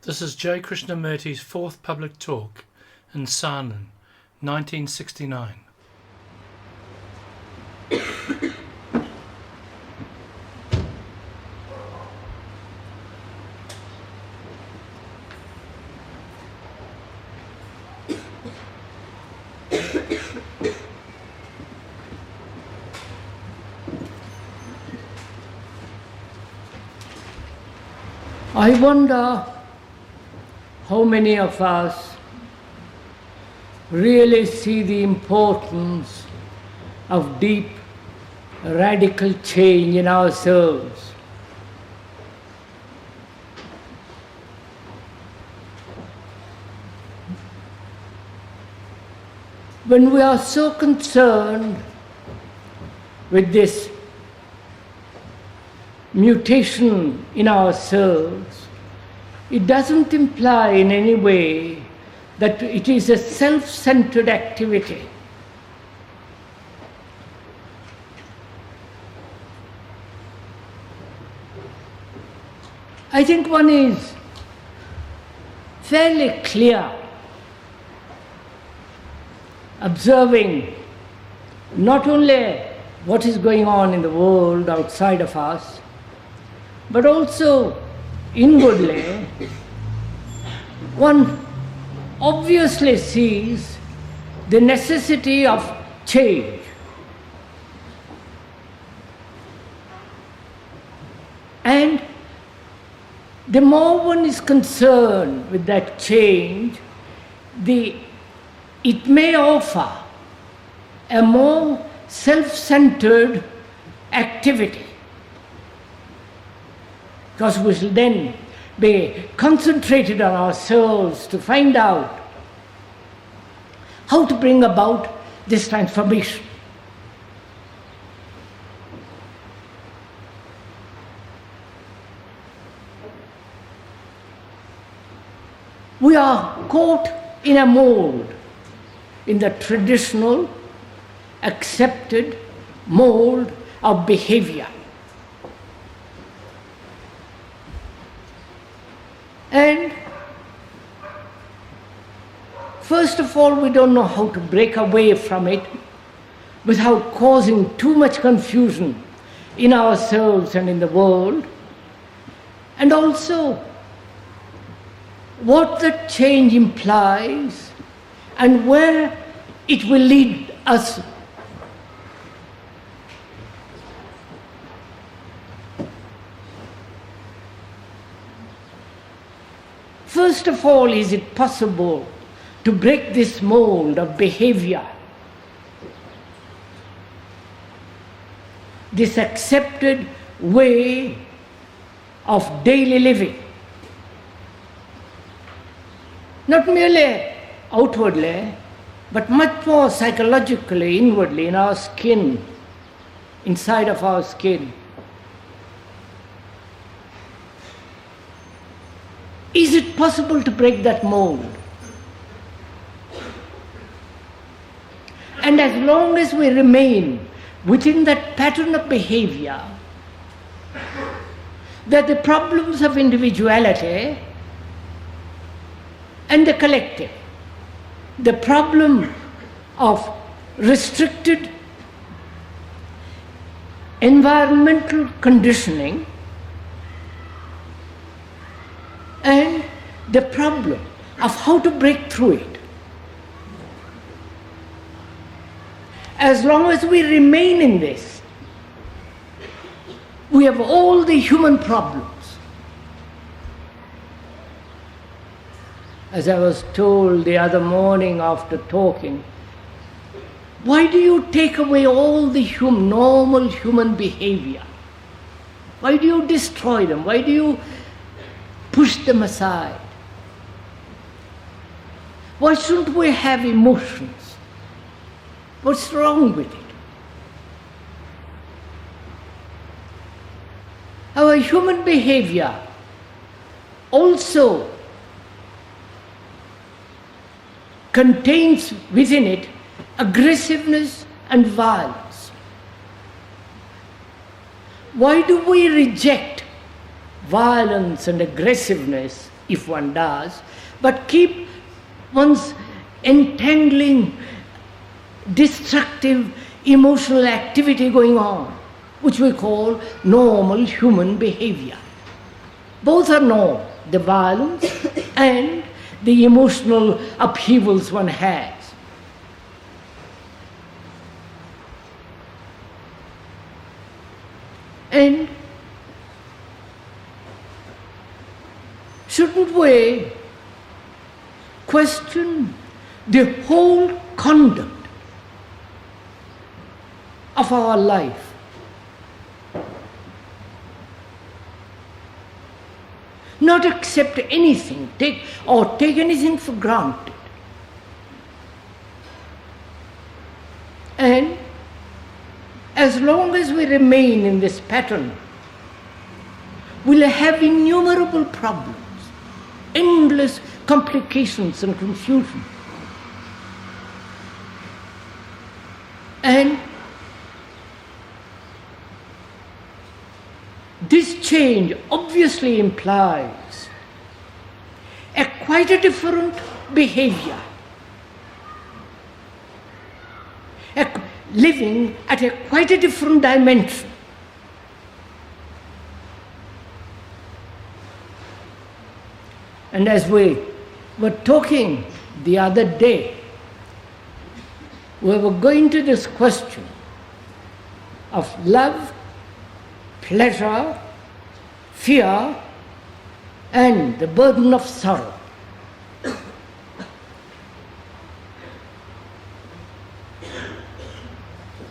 This is J. Krishnamurti's fourth public talk in Saanen, 1969. I wonder how many of us really see the importance of deep, radical change in ourselves. When we are so concerned with this mutation in ourselves, it doesn't imply in any way that it is a self-centered activity. I think one is fairly clear, observing not only what is going on in the world outside of us, but also inwardly, one obviously sees the necessity of change. And the more one is concerned with that change, it may offer a more self-centered activity, because we shall then be concentrated on ourselves to find out how to bring about this transformation. We are caught in a mold, in the traditional, accepted mold of behavior. And first of all, we don't know how to break away from it without causing too much confusion in ourselves and in the world. And also, what that change implies and where it will lead us. First of all, is it possible to break this mold of behavior, this accepted way of daily living? Not merely outwardly, but much more psychologically, inwardly, in our skin, inside of our skin. Is it possible to break that mold? And as long as we remain within that pattern of behavior, that the problems of individuality and the collective, the problem of restricted environmental conditioning, and the problem of how to break through it. As long as we remain in this, we have all the human problems. As I was told the other morning after talking, why do you take away all the normal human behavior? Why do you destroy them? Why do you push them aside? Why shouldn't we have emotions? What's wrong with it? Our human behavior also contains within it aggressiveness and violence. Why do we reject violence and aggressiveness if one does, but keep one's entangling, destructive emotional activity going on, which we call normal human behavior. Both are normal, the violence and the emotional upheavals one has. And shouldn't we question the whole conduct of our life? Not accept anything, take anything for granted. And as long as we remain in this pattern, we'll have innumerable problems, endless complications and confusion. And this change obviously implies quite a different behavior, living at quite a different dimension. And as we were talking the other day, we were going to this question of love, pleasure, fear, and the burden of sorrow.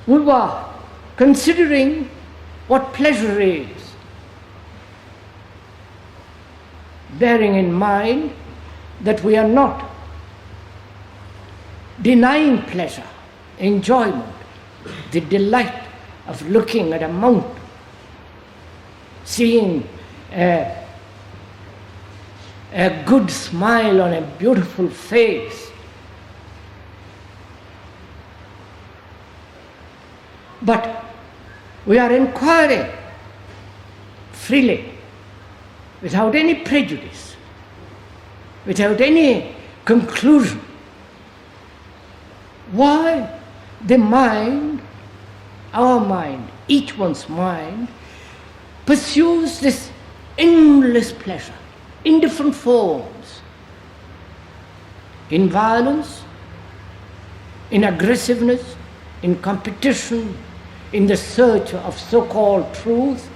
We were considering what pleasure is, bearing in mind that we are not denying pleasure, enjoyment, the delight of looking at a mountain, seeing a good smile on a beautiful face. But we are inquiring freely, without any prejudice, without any conclusion, why the mind, our mind, each one's mind, pursues this endless pleasure in different forms, in violence, in aggressiveness, in competition, in the search of so-called truth,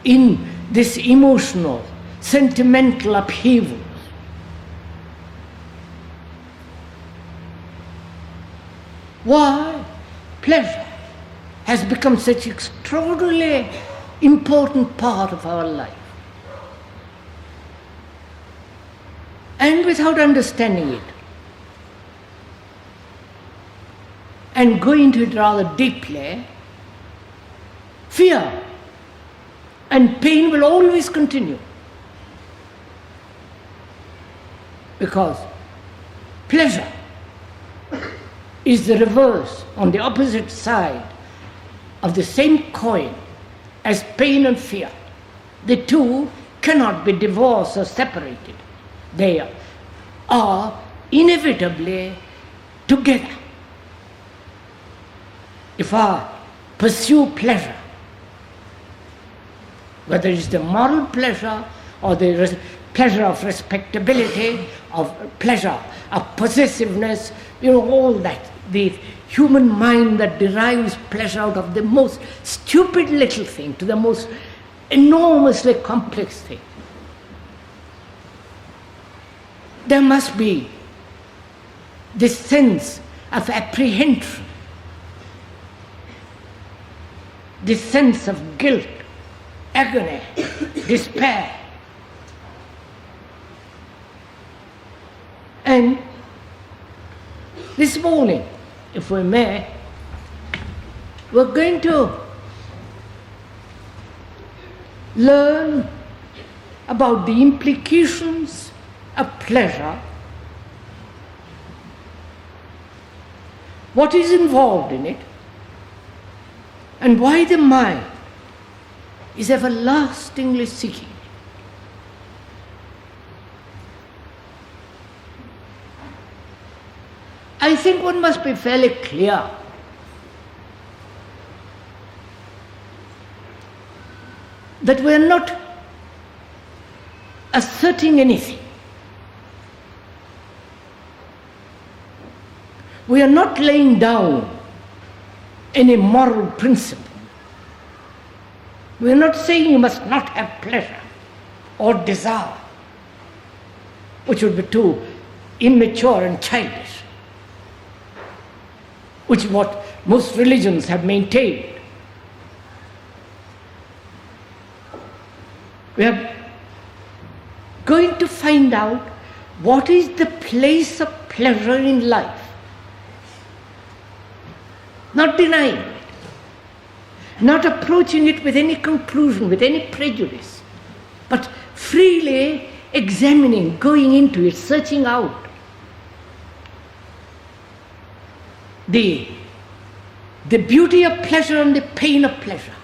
in this emotional, sentimental upheavals. Why pleasure has become such an extraordinarily important part of our life. And without understanding it, and going into it rather deeply, fear and pain will always continue. Because pleasure is the reverse, on the opposite side of the same coin as pain and fear. The two cannot be divorced or separated. They are inevitably together. If I pursue pleasure, whether it's the moral pleasure or the pleasure of respectability, of pleasure of possessiveness, all that, the human mind that derives pleasure out of the most stupid little thing to the most enormously complex thing. There must be this sense of apprehension, this sense of guilt, agony, despair. And this morning, if we may, we're going to learn about the implications of pleasure, what is involved in it, and why the mind is everlastingly seeking. I think one must be fairly clear that we are not asserting anything. We are not laying down any moral principle. We are not saying you must not have pleasure or desire, which would be too immature and childish, which is what most religions have maintained. We are going to find out what is the place of pleasure in life. Not denying it, not approaching it with any conclusion, with any prejudice, but freely examining, going into it, searching out the beauty of pleasure and the pain of pleasure.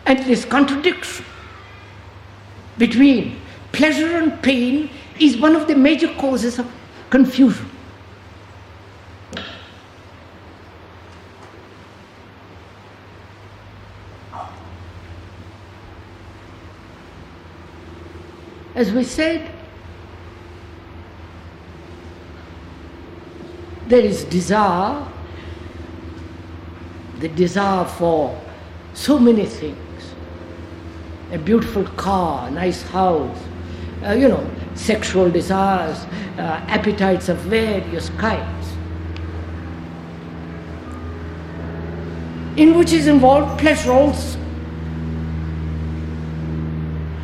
And this contradiction between pleasure and pain is one of the major causes of confusion. As we said, there is desire, the desire for so many things. A beautiful car, a nice house, sexual desires, appetites of various kinds, in which is involved pleasure also.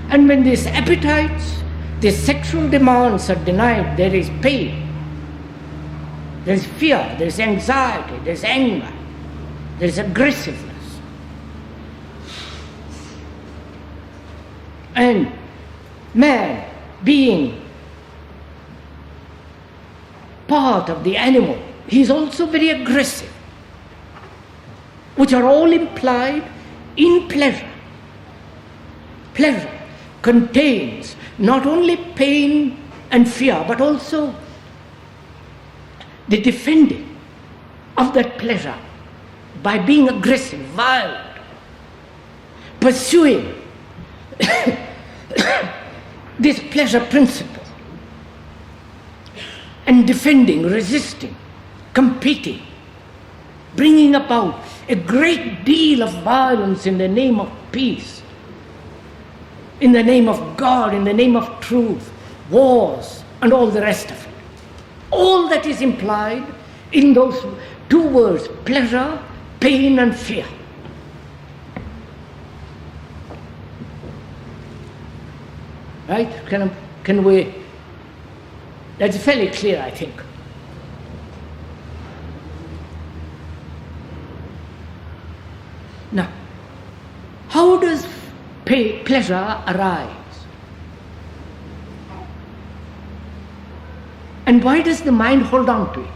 And when these appetites, these sexual demands are denied, there is pain, there is fear, there is anxiety, there is anger, there is aggressiveness. And man, being part of the animal, he is also very aggressive, which are all implied in pleasure. Pleasure contains not only pain and fear, but also the defending of that pleasure by being aggressive, violent, pursuing this pleasure principle and defending, resisting, competing, bringing about a great deal of violence in the name of peace, in the name of God, in the name of truth, wars and all the rest of it. All that is implied in those two words, pleasure, pain and fear. Right? Can we? That's fairly clear, I think. Now, how does pleasure arise? And why does the mind hold on to it?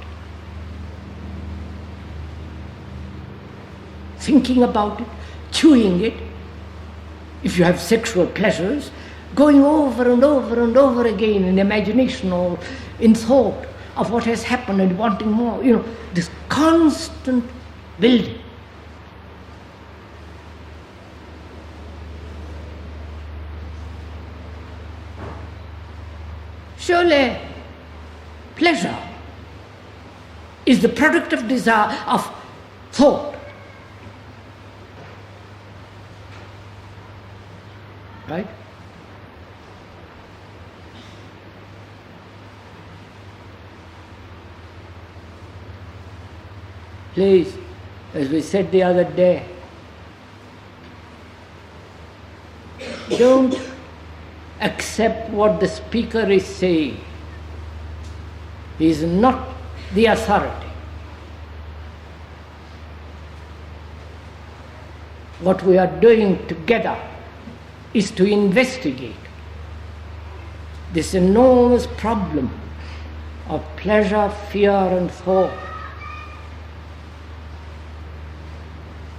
Thinking about it, chewing it. If you have sexual pleasures, going over and over and over again in imagination or in thought of what has happened and wanting more, this constant building. Surely, pleasure is the product of desire, of thought. Right? Please, as we said the other day, don't accept what the speaker is saying. He is not the authority. What we are doing together is to investigate this enormous problem of pleasure, fear and thought.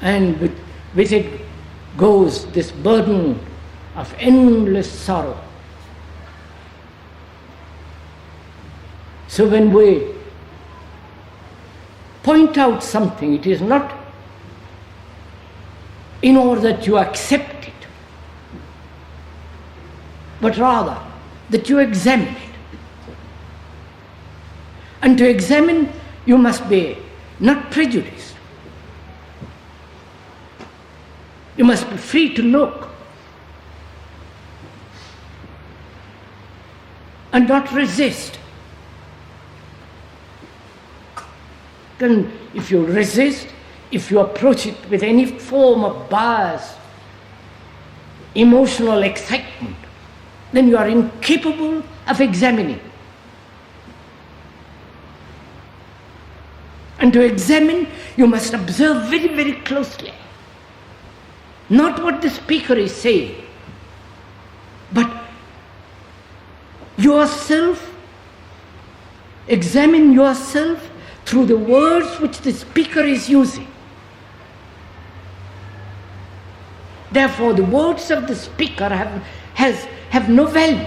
And with it goes this burden of endless sorrow So when we point out something, it is not in order that you accept it, but rather that you examine it. And to examine, you must be not prejudiced. You must be free to look and not resist. Then if you resist, if you approach it with any form of bias, emotional excitement, then you are incapable of examining. And to examine, you must observe very, very closely. Not what the speaker is saying, but yourself, examine yourself through the words which the speaker is using. Therefore, the words of the speaker have no value.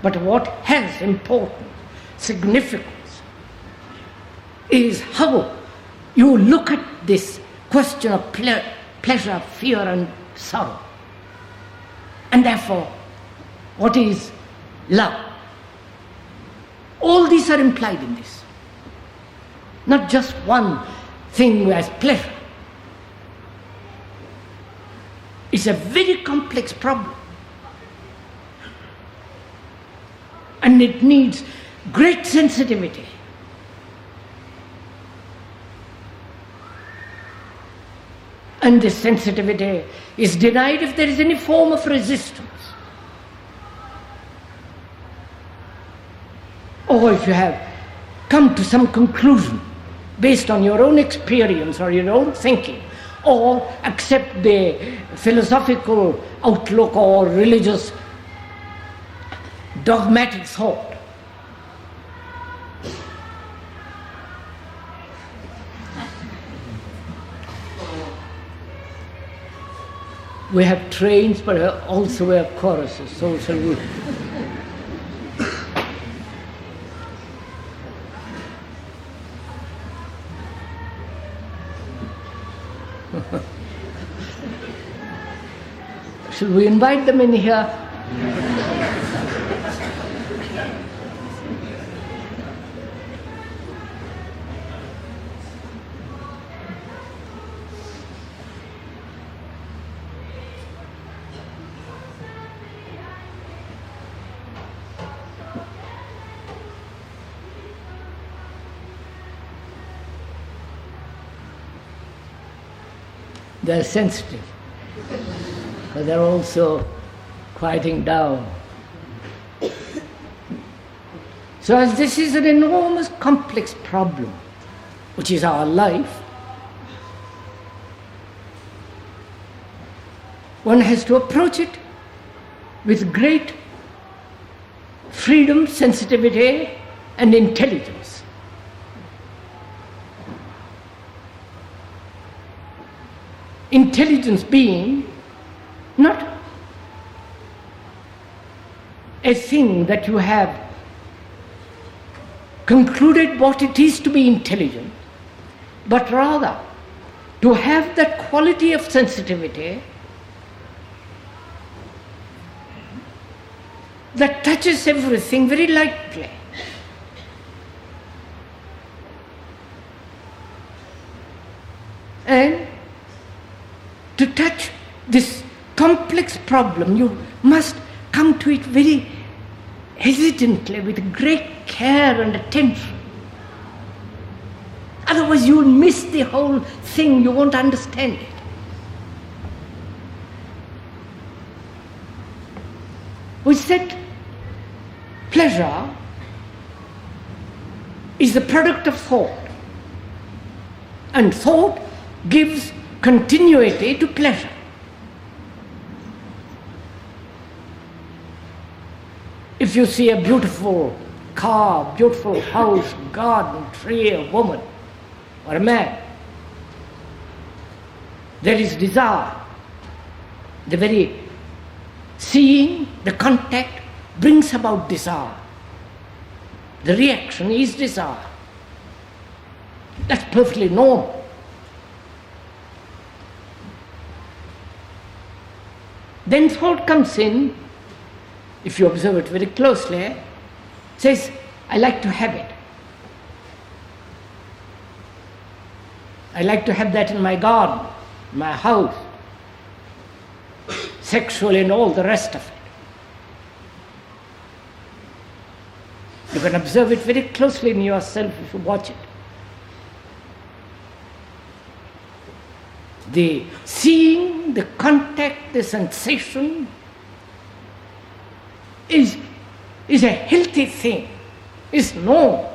But what has important significance is how you look at this question of pleasure, fear and sorrow. And therefore, what is love? All these are implied in this. Not just one thing as pleasure. It's a very complex problem. And it needs great sensitivity. And this sensitivity is denied if there is any form of resistance. Or if you have come to some conclusion based on your own experience or your own thinking, or accept the philosophical outlook or religious dogmatic thought. We have trains, but also we have choruses, so shall we. Shall we invite them in here? They're sensitive, but they're also quieting down. So as this is an enormous complex problem, which is our life, one has to approach it with great freedom, sensitivity and intelligence. Intelligence being not a thing that you have concluded what it is to be intelligent, but rather to have that quality of sensitivity that touches everything very lightly. And to touch this complex problem, you must come to it very hesitantly, with great care and attention. Otherwise you will miss the whole thing, you won't understand it. We said pleasure is the product of thought, and thought gives continuity to pleasure. If you see a beautiful car, beautiful house, garden, tree, a woman, or a man, there is desire. The very seeing, the contact brings about desire. The reaction is desire. That's perfectly normal. Then thought comes in, if you observe it very closely, says, I like to have it. I like to have that in my garden, my house, sexual and all the rest of it. You can observe it very closely in yourself if you watch it. The seeing, the contact, the sensation is a healthy thing, is known.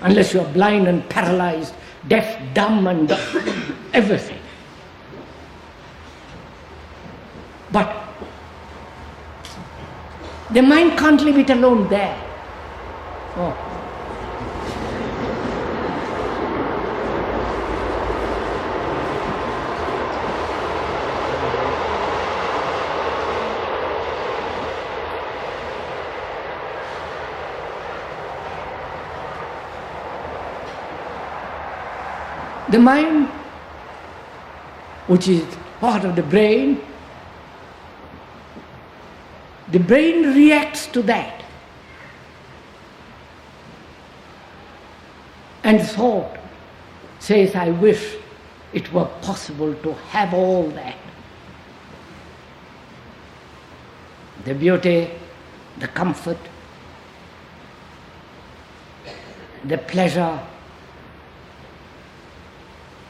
Unless you are blind and paralyzed, deaf, dumb and everything. But the mind can't leave it alone there. Oh. The mind, which is part of the brain reacts to that. And thought says, I wish it were possible to have all that. The beauty, the comfort, the pleasure,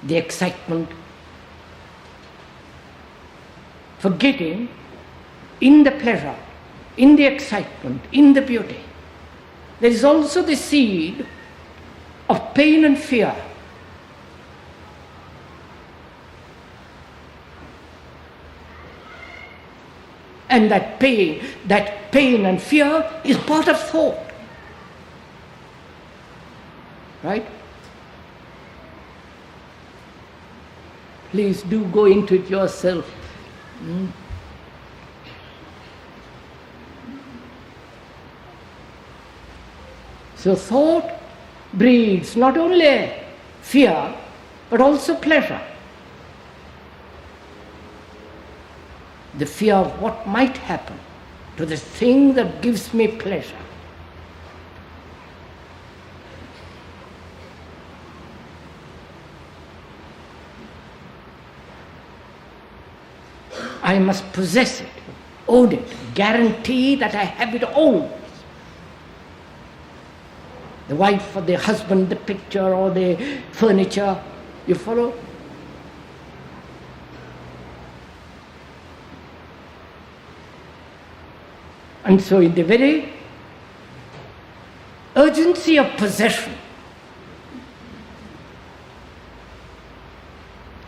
the excitement, forgetting in the pleasure, in the excitement, in the beauty, there is also the seed of pain and fear. And that pain and fear is part of thought. Right? Please do go into it yourself. So thought breeds not only fear, but also pleasure. The fear of what might happen to the thing that gives me pleasure. I must possess it, own it, guarantee that I have it always. The wife or the husband, the picture or the furniture, you follow? And so in the very urgency of possession,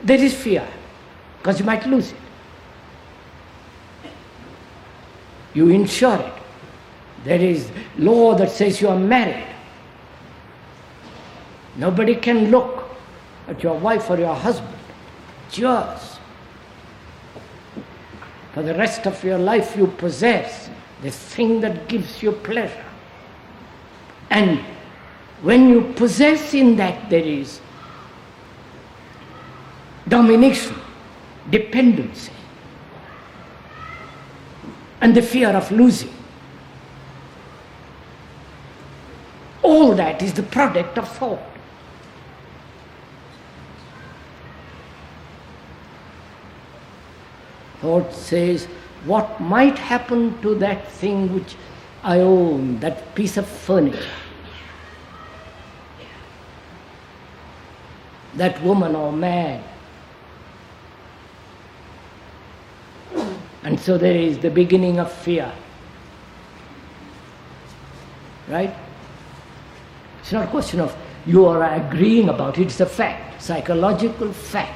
there is fear, because you might lose it. You insure it. There is law that says you are married. Nobody can look at your wife or your husband. It's yours. For the rest of your life you possess the thing that gives you pleasure. And when you possess in that, there is domination, dependency, and the fear of losing. All that is the product of thought. Thought says, what might happen to that thing which I own, that piece of furniture, that woman or man? And so there is the beginning of fear. Right? It's not a question of you are agreeing about it, it's a fact, psychological fact.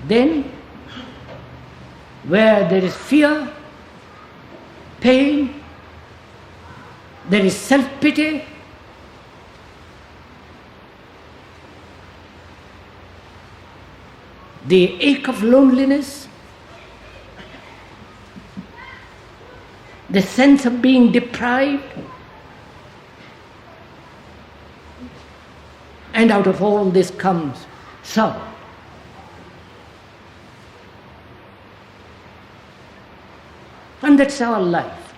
Then, where there is fear, pain, there is self-pity, the ache of loneliness, the sense of being deprived, and out of all this comes sorrow. And that's our life,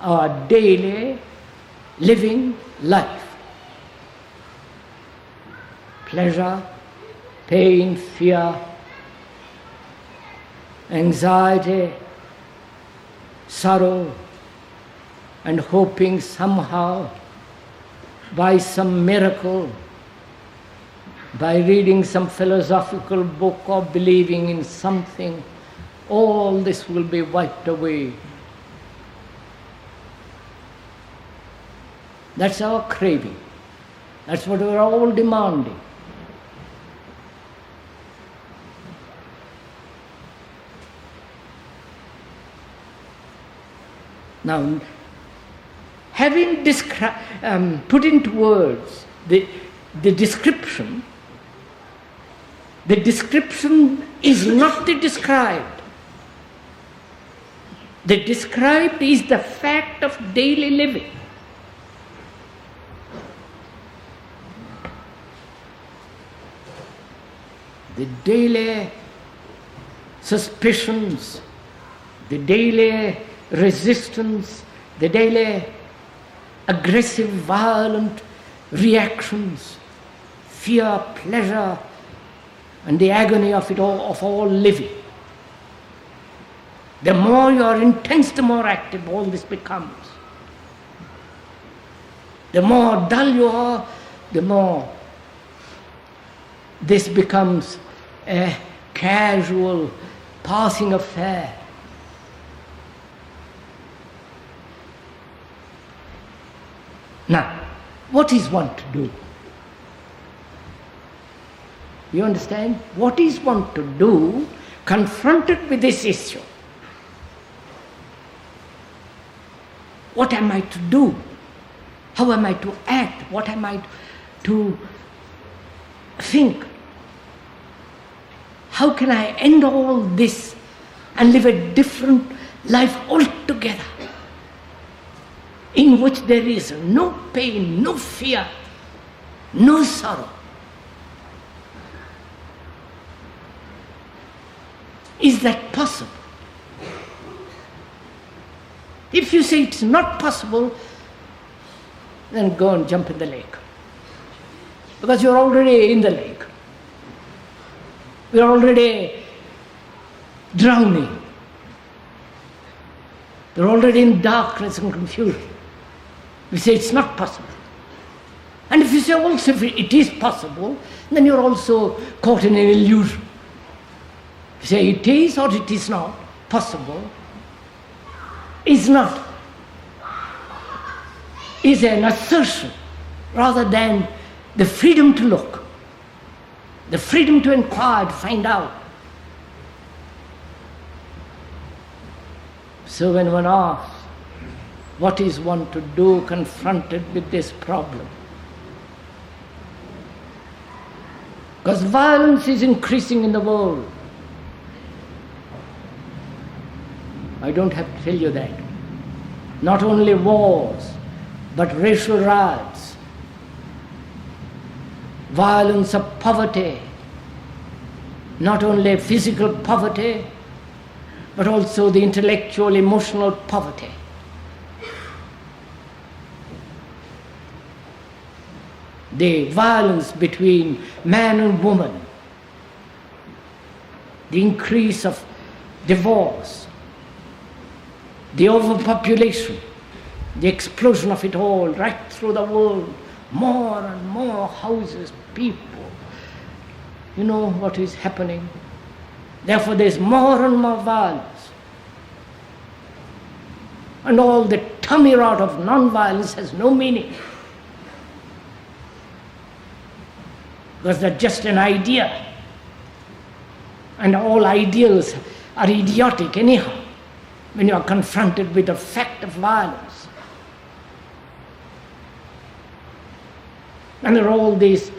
our daily living life. Pleasure, pain, fear, anxiety, sorrow, and hoping somehow by some miracle, by reading some philosophical book or believing in something, all this will be wiped away. That's our craving. That's what we're all demanding. Now, having put into words the description is not the described. The described is the fact of daily living. The daily suspicions, the daily resistance, the daily aggressive, violent reactions, fear, pleasure, and the agony of it all, of all living. The more you are intense, the more active all this becomes. The more dull you are, the more this becomes a casual, passing affair. Now, what is one to do? You understand? What is one to do confronted with this issue? What am I to do? How am I to act? What am I to think? How can I end all this and live a different life altogether, in which there is no pain, no fear, no sorrow? Is that possible? If you say it's not possible, then go and jump in the lake. Because you're already in the lake. You're already drowning. You're already in darkness and confusion. We say it's not possible. And if you say also if it is possible, then you're also caught in an illusion. You say it is or it is not possible, is not, is an assertion rather than the freedom to look, the freedom to inquire, to find out. So when one asks, what is one to do confronted with this problem? Because violence is increasing in the world. I don't have to tell you that. Not only wars, but racial riots, violence of poverty, not only physical poverty, but also the intellectual, emotional poverty. The violence between man and woman, the increase of divorce, the overpopulation, the explosion of it all right through the world, more and more houses, people. You know what is happening. Therefore there's more and more violence. And all the tummy rot of non-violence has no meaning. Because they're just an idea. And all ideals are idiotic anyhow, when you are confronted with the fact of violence. And there are all these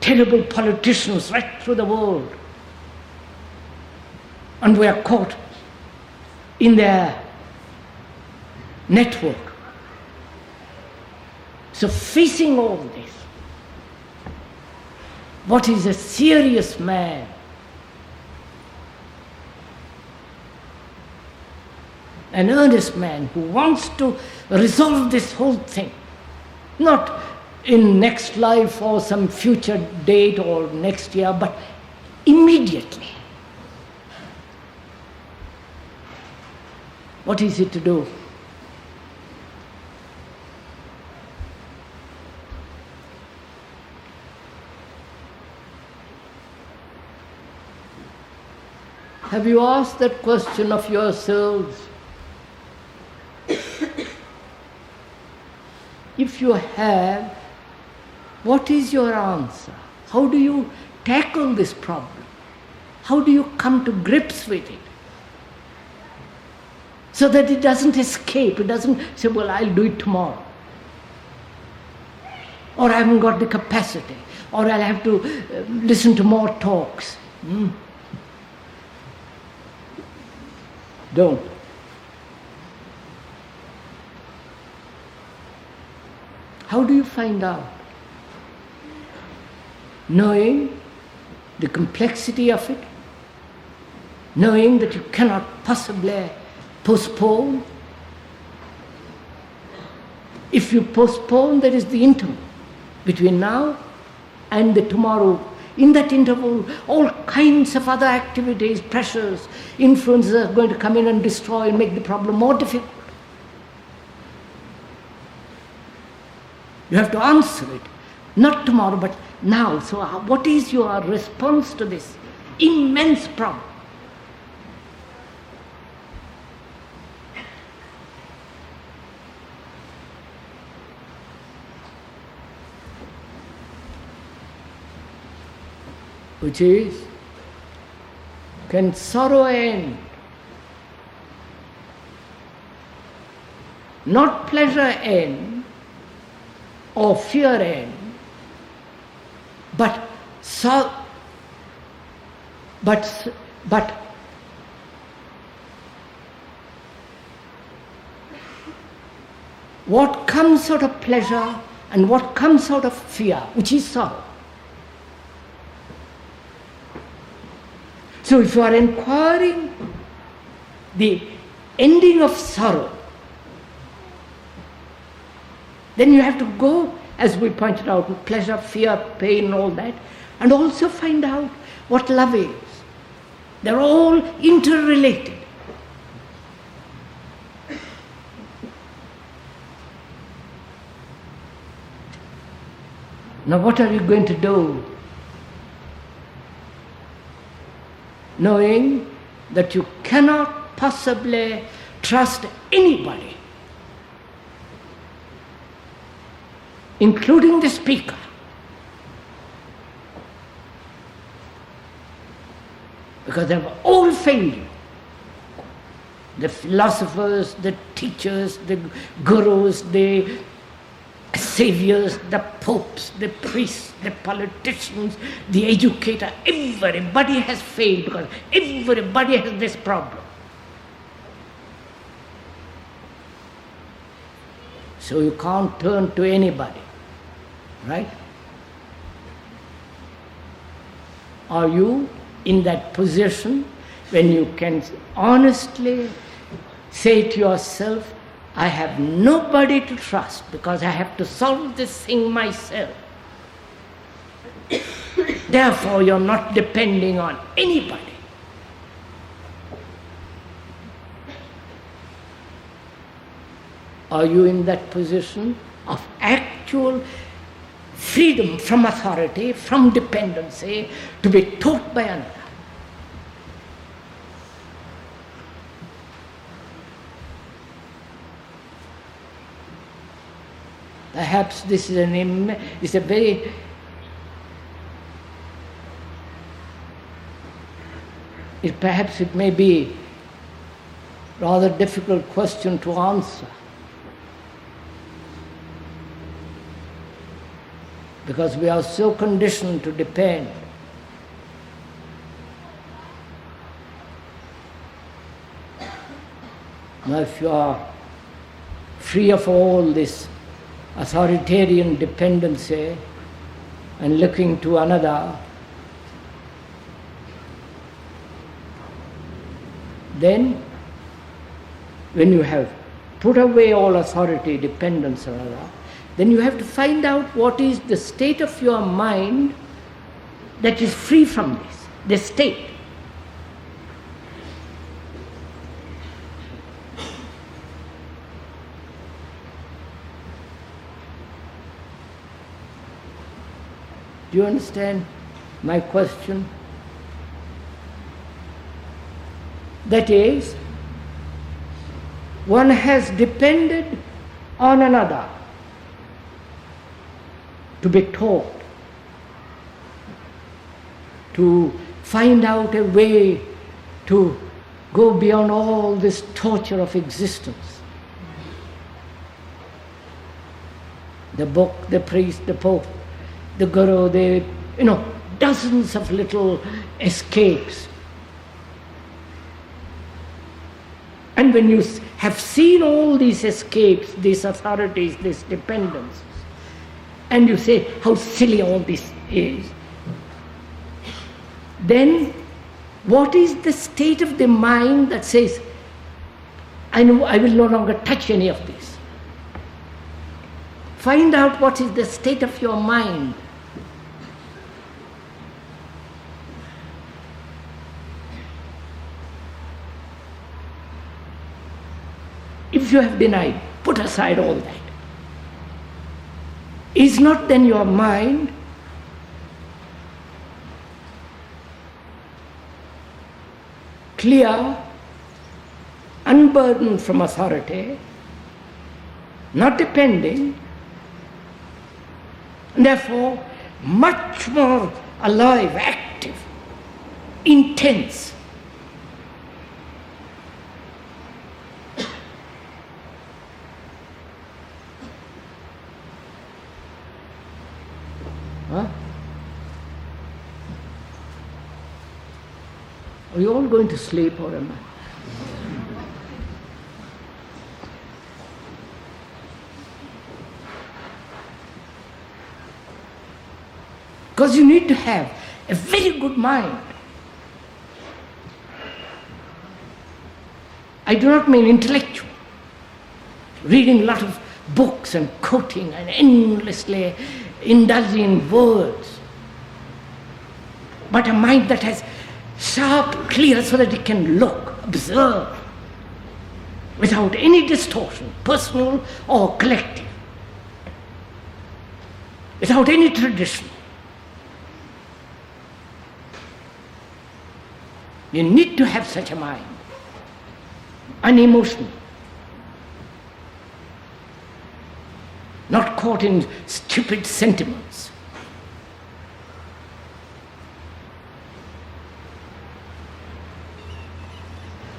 terrible politicians right through the world and we are caught in their network. So facing all this, what is a serious man? An earnest man who wants to resolve this whole thing, not in next life or some future date or next year, but immediately. What is it to do? Have you asked that question of yourselves? If you have, what is your answer? How do you tackle this problem? How do you come to grips with it? So that it doesn't escape, it doesn't say, well, I'll do it tomorrow. Or I haven't got the capacity, or I'll have to listen to more talks. Don't. How do you find out? Knowing the complexity of it, knowing that you cannot possibly postpone. If you postpone, there is the interval between now and the tomorrow. In that interval, all kinds of other activities, pressures, influences are going to come in and destroy and make the problem more difficult. You have to answer it, not tomorrow, but now. So what is your response to this immense problem? Which is, can sorrow end? Not pleasure end or fear end, but what comes out of pleasure and what comes out of fear, which is sorrow. So if you are inquiring the ending of sorrow, then you have to go, as we pointed out, with pleasure, fear, pain, and all that, and also find out what love is. They're all interrelated. Now what are you going to do? Knowing that you cannot possibly trust anybody, including the speaker. Because they have all failed you. The philosophers, the teachers, the gurus, the saviors, the popes, the priests, the politicians, the educator, everybody has failed because everybody has this problem. So you can't turn to anybody, right? Are you in that position when you can honestly say to yourself, I have nobody to trust because I have to solve this thing myself. Therefore, you're not depending on anybody. Are you in that position of actual freedom from authority, from dependency, to be taught by another? Perhaps this is a very perhaps it may be rather difficult question to answer, because we are so conditioned to depend. Now, if you are free of all this authoritarian dependency and looking to another, then when you have put away all authority, dependence on another, then you have to find out what is the state of your mind that is free from this, the state. Do you understand my question? That is, one has depended on another to be taught, to find out a way to go beyond all this torture of existence. The book, the priest, the pope, the guru, dozens of little escapes. And when you have seen all these escapes, these authorities, these dependencies, and you say how silly all this is, then what is the state of the mind that says, I will no longer touch any of this? Find out what is the state of your mind. If you have denied, put aside all that. Is not then your mind clear, unburdened from authority, not depending, and therefore much more alive, active, intense? Huh? Are you all going to sleep, or am I? Because you need to have a very good mind. I do not mean intellectual, reading a lot of books and quoting and endlessly indulging in words, but a mind that has sharp, clear, so that it can look, observe, without any distortion, personal or collective, without any tradition. You need to have such a mind, unemotional, not caught in stupid sentiments.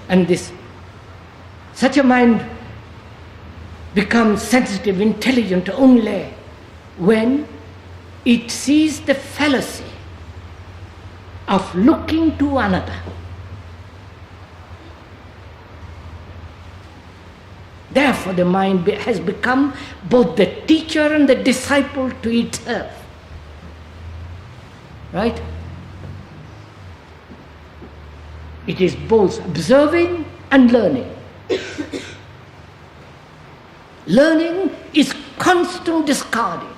And such a mind becomes sensitive, intelligent only when it sees the fallacy of looking to another. Therefore, the mind has become both the teacher and the disciple to itself. Right? It is both observing and learning. Learning is constant discarding.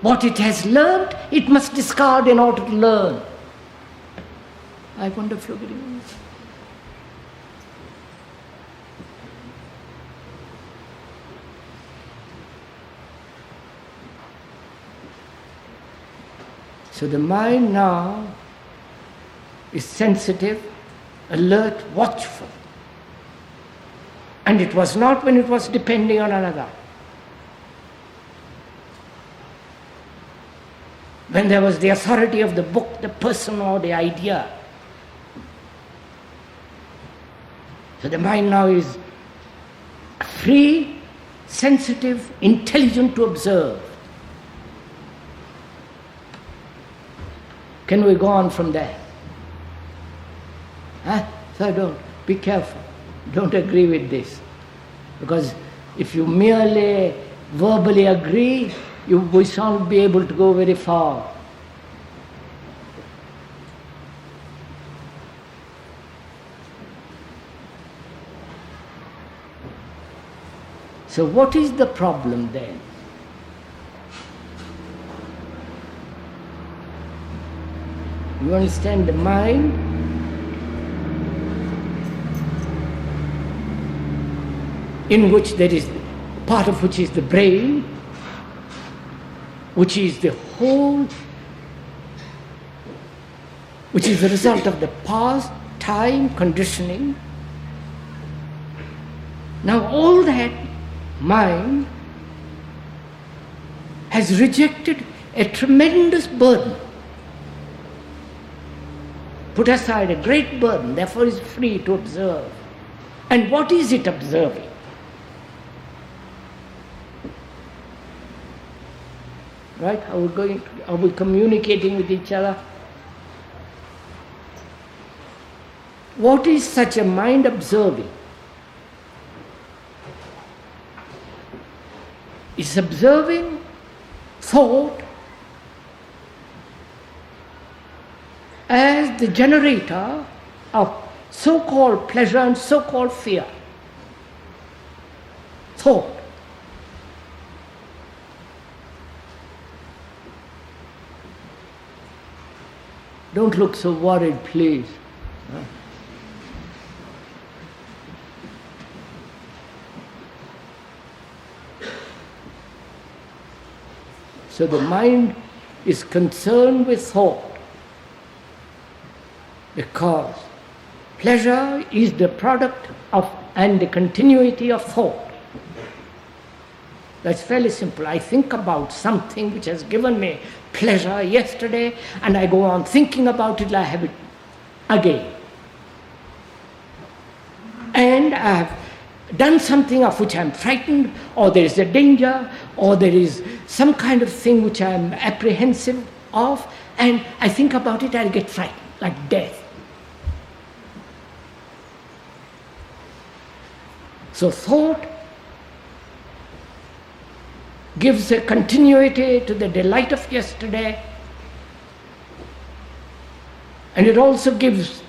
What it has learned, it must discard in order to learn. I wonder if you're getting this. So the mind now is sensitive, alert, watchful. And it was not when it was depending on another. When there was the authority of the book, the person, or the idea. So the mind now is free, sensitive, intelligent to observe. Can we go on from there? So don't. Be careful. Don't agree with this. Because if you merely verbally agree, we shan't be able to go very far. So what is the problem then? You understand the mind? In which there is, part of which is the brain, which is the whole, which is the result of the past, time, conditioning. Now all that mind has rejected a tremendous burden, put aside a great burden, therefore is free to observe. And what is it observing? Right? Are we communicating with each other? What is such a mind observing? It's observing thought as the generator of so-called pleasure and so-called fear. Thought. Don't look so worried, please. So the mind is concerned with thought because pleasure is the product of and the continuity of thought. That's fairly simple. I think about something which has given me pleasure yesterday and I go on thinking about it, I have it again. And I have done something of which I am frightened, or there is a danger, or there is some kind of thing which I am apprehensive of, and I think about it, I get frightened, like death. So thought gives a continuity to the delight of yesterday, and it also gives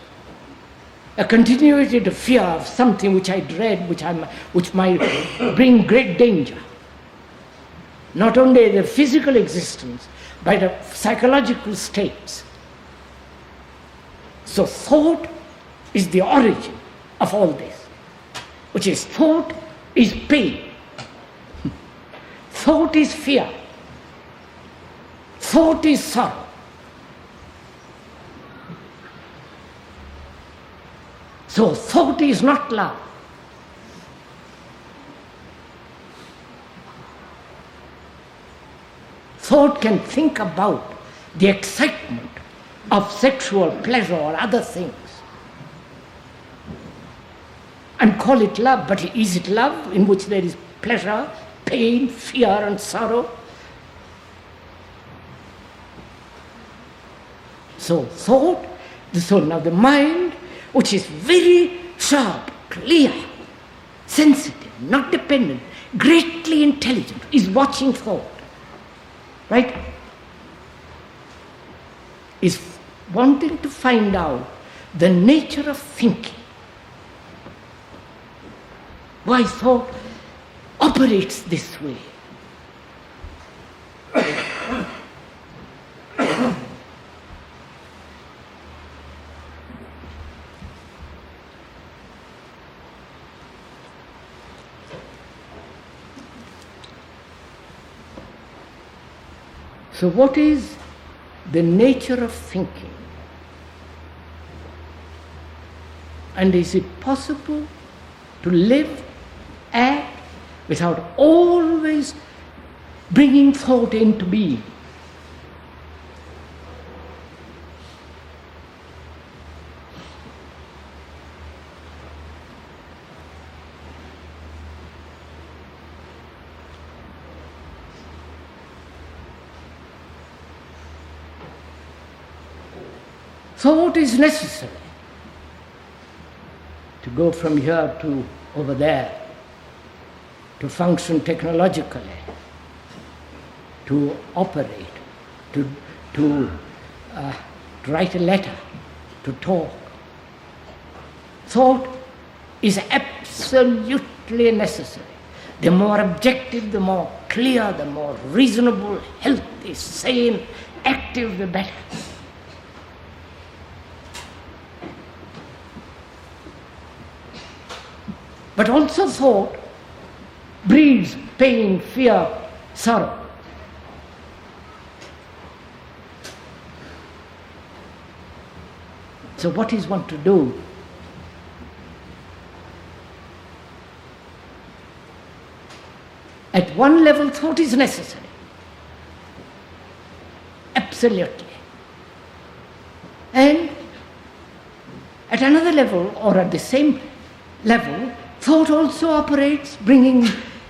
a continuity to fear of something which I dread, which might bring great danger. Not only the physical existence, but the psychological states. So thought is the origin of all this, which is thought is pain. Thought is fear. Thought is sorrow. So thought is not love. Thought can think about the excitement of sexual pleasure or other things and call it love, but is it love in which there is pleasure, pain, fear and sorrow? So thought, so now the mind, which is very sharp, clear, sensitive, not dependent, greatly intelligent, is watching thought. Right? Is wanting to find out the nature of thinking. Why thought operates this way. So what is the nature of thinking? And is it possible to live, act, without always bringing thought into being? thought is necessary to go from here to over there, to function technologically, to operate, to write a letter, to talk. Thought is absolutely necessary. The more objective, the more clear, the more reasonable, healthy, sane, active, the better. But also thought breeds pain, fear, sorrow. So what is one to do? At one level, thought is necessary. Absolutely. And at another level, or at the same level, thought also operates bringing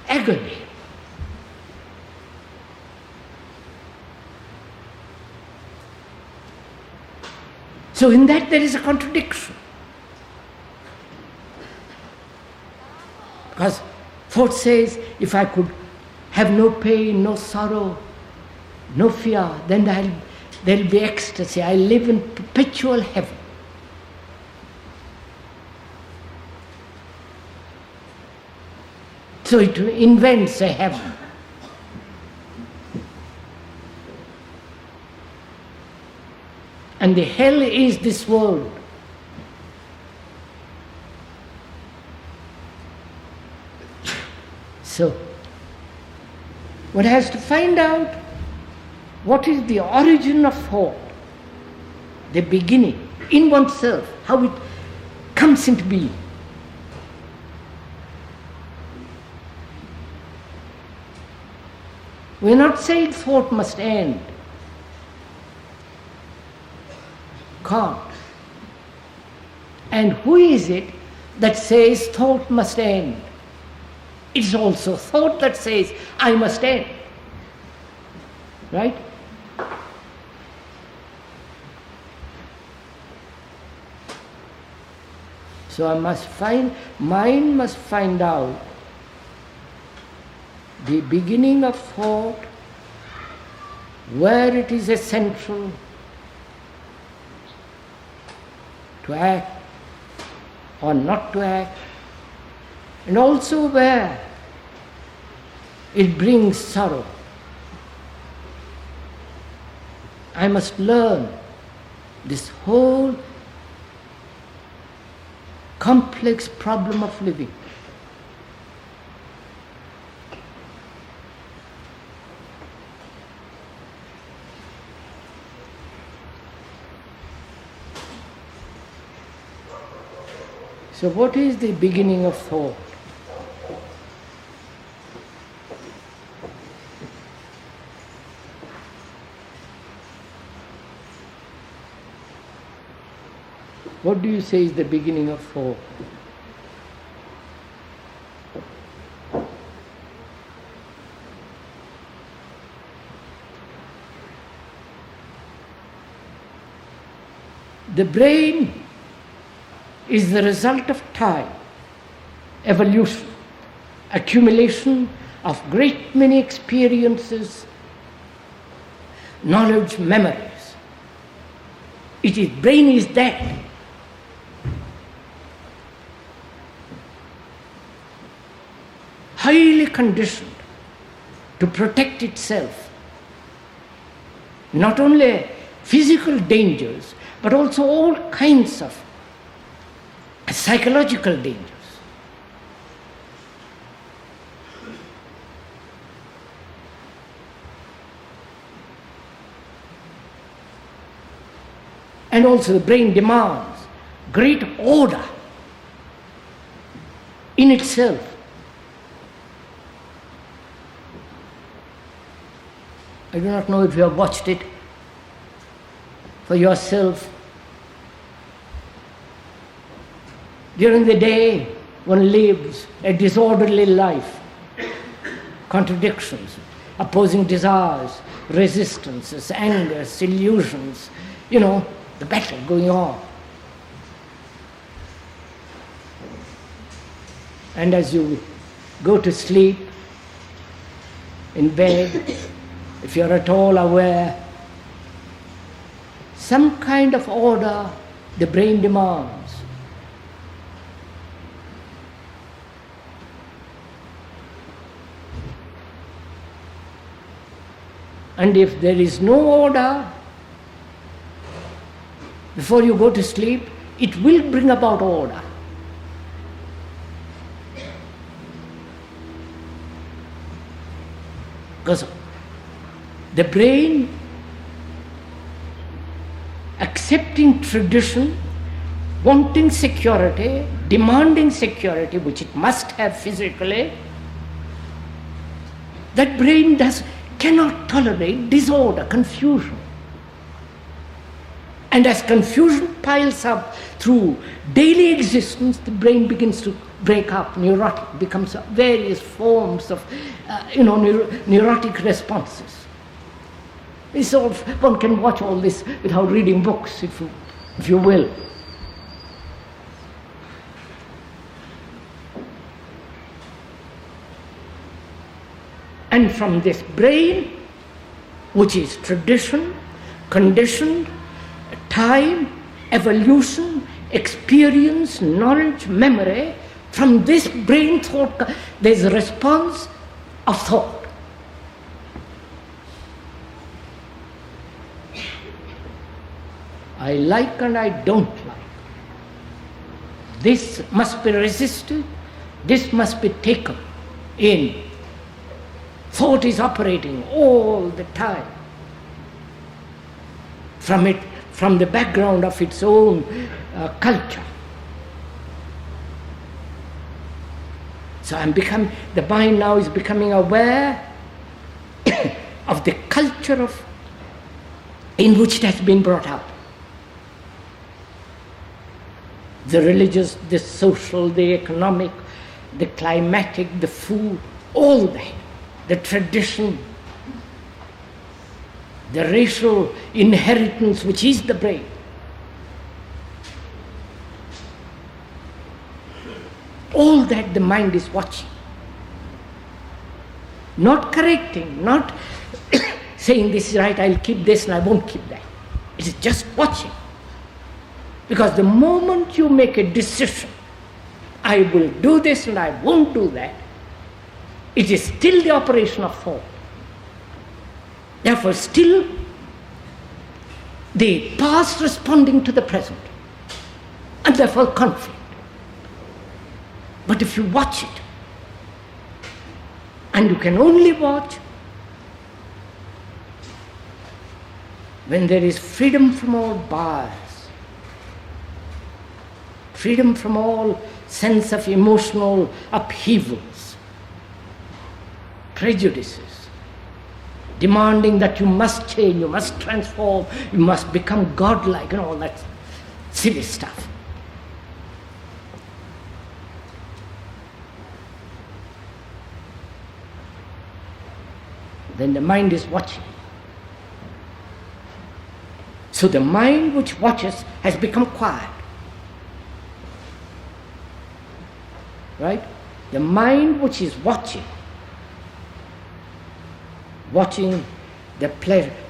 agony. So in that there is a contradiction. Because thought says, if I could have no pain, no sorrow, no fear, then there'll be ecstasy. I live in perpetual heaven. So it invents a heaven. And the hell is this world. So, one has to find out what is the origin of thought, the beginning, in oneself, how it comes into being. We're not saying thought must end. Can't. And who is it that says thought must end? It's also thought that says, I must end. Right? So mind must find out the beginning of thought, where it is essential to act or not to act, and also where it brings sorrow. I must learn this whole complex problem of living. So what is the beginning of thought? What do you say is the beginning of thought? The brain is the result of time, evolution, accumulation of great many experiences, knowledge, memories. Brain is that. Highly conditioned to protect itself. Not only physical dangers, but also all kinds of psychological dangers. And also the brain demands great order in itself. I do not know if you have watched it for yourself. During the day, one lives a disorderly life, contradictions, opposing desires, resistances, angers, illusions, the battle going on. And as you go to sleep in bed, if you're at all aware, some kind of order the brain demands. And if there is no order before you go to sleep, it will bring about order. Because the brain, accepting tradition, wanting security, demanding security, which it must have physically, that brain cannot tolerate disorder, confusion. And as confusion piles up through daily existence, the brain begins to break up, neurotic, becomes various forms of neurotic responses. It's all, one can watch all this without reading books, if you will. And from this brain, which is tradition, conditioned, time, evolution, experience, knowledge, memory, from this brain thought, there's a response of thought. I like and I don't like. This must be resisted, this must be taken in. Thought is operating all the time. From the background of its own culture. So the mind now is becoming aware of the culture in which it has been brought up. The religious, the social, the economic, the climatic, the food, all that, the tradition, the racial inheritance which is the brain. All that the mind is watching. Not correcting, not saying this is right, I'll keep this and I won't keep that. It is just watching. Because the moment you make a decision, I will do this and I won't do that, it is still the operation of thought. Therefore, still the past responding to the present, and therefore conflict. But if you watch it, and you can only watch when there is freedom from all bars, freedom from all sense of emotional upheavals, prejudices, demanding that you must change, you must transform, you must become godlike, and all that silly stuff. Then the mind is watching. So the mind which watches has become quiet. Right? The mind which is watching the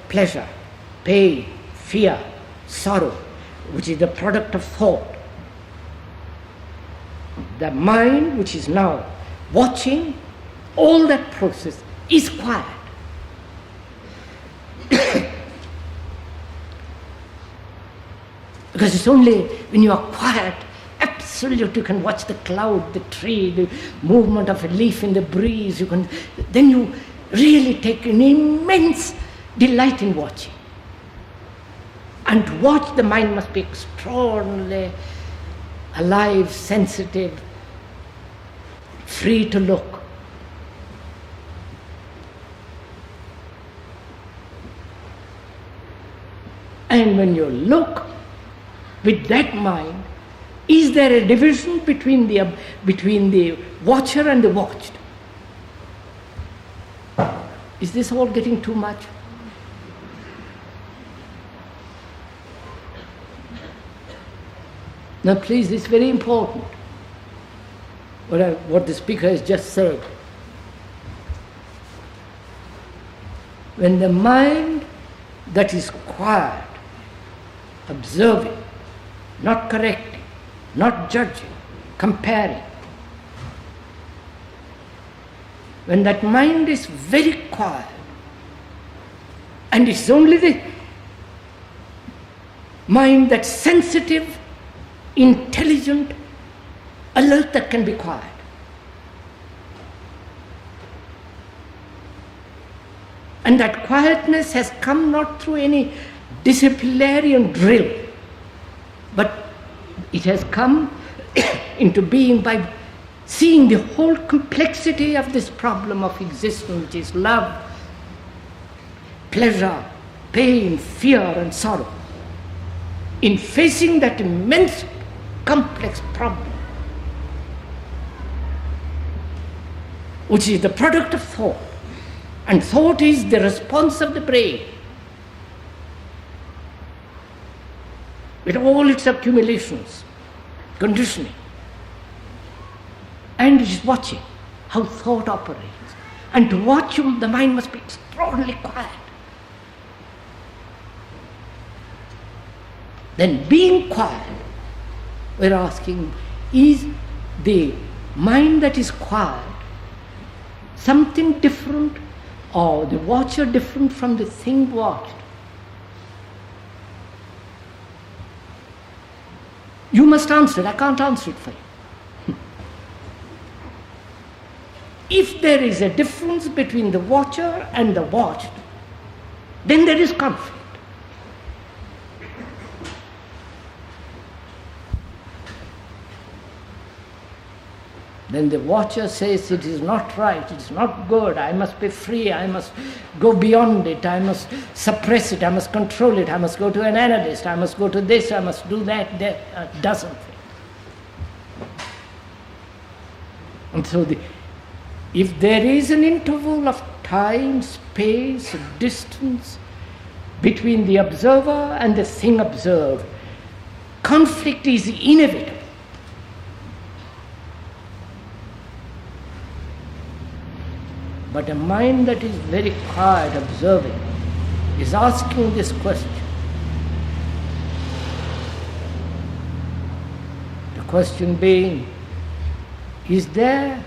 pleasure, pain, fear, sorrow, which is the product of thought. The mind which is now watching all that process is quiet. Because it's only when you are quiet, absolute, you can watch the cloud, the tree, the movement of a leaf in the breeze, then you really take an immense delight in watching. And to watch, the mind must be extraordinarily alive, sensitive, free to look. And when you look with that mind, is there a division between the watcher and the watched? Is this all getting too much? Now please, it's very important what the speaker has just said. When the mind that is quiet, observing, not correcting, not judging, comparing, when that mind is very quiet, and it's only the mind that's sensitive, intelligent, alert that can be quiet. And that quietness has come not through any disciplinarian drill, but it has come into being by seeing the whole complexity of this problem of existence, which is love, pleasure, pain, fear and sorrow. In facing that immense complex problem, which is the product of thought, and thought is the response of the brain, with all its accumulations, conditioning, and it is watching how thought operates. And to watch the mind must be extraordinarily quiet. Then being quiet, we're asking, is the mind that is quiet something different, or the watcher different from the thing watched? You must answer it, I can't answer it for you. If there is a difference between the watcher and the watched, then there is conflict. Then the watcher says it is not right, it is not good, I must be free, I must go beyond it, I must suppress it, I must control it, I must go to an analyst, I must go to this, I must do that, doesn't it? And so if there is an interval of time, space, distance between the observer and the thing observed, conflict is inevitable. But a mind that is very quiet, observing, is asking this question. The question being, is there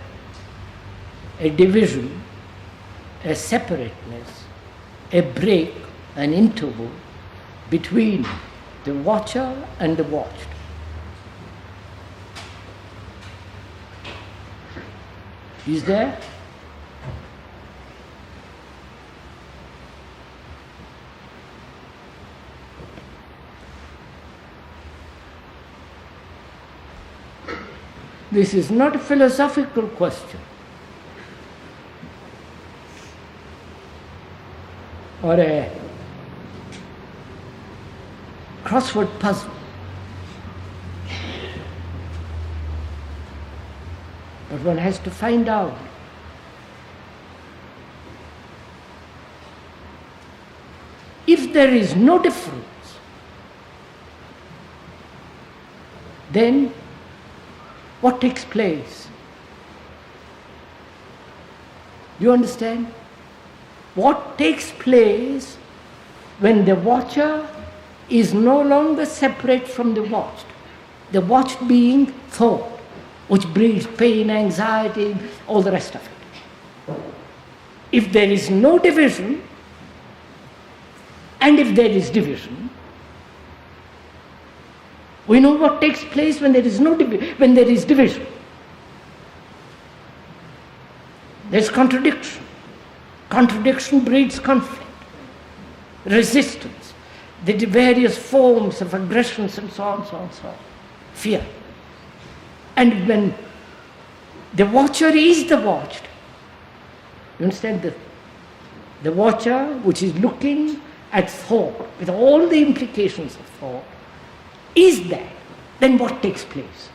a division, a separateness, a break, an interval between the watcher and the watched? Is there? This is not a philosophical question or a crossword puzzle. But one has to find out if there is no difference, then what takes place? Do you understand? What takes place when the watcher is no longer separate from the watched? The watched being thought, which breeds pain, anxiety, all the rest of it. If there is no division, and if there is division, we know what takes place when there is when there is division. There's contradiction. Contradiction breeds conflict, resistance, the various forms of aggressions and so on, so on, so on. Fear. And when the watcher is the watched, you understand, the watcher which is looking at thought with all the implications of thought, is that, then what takes place?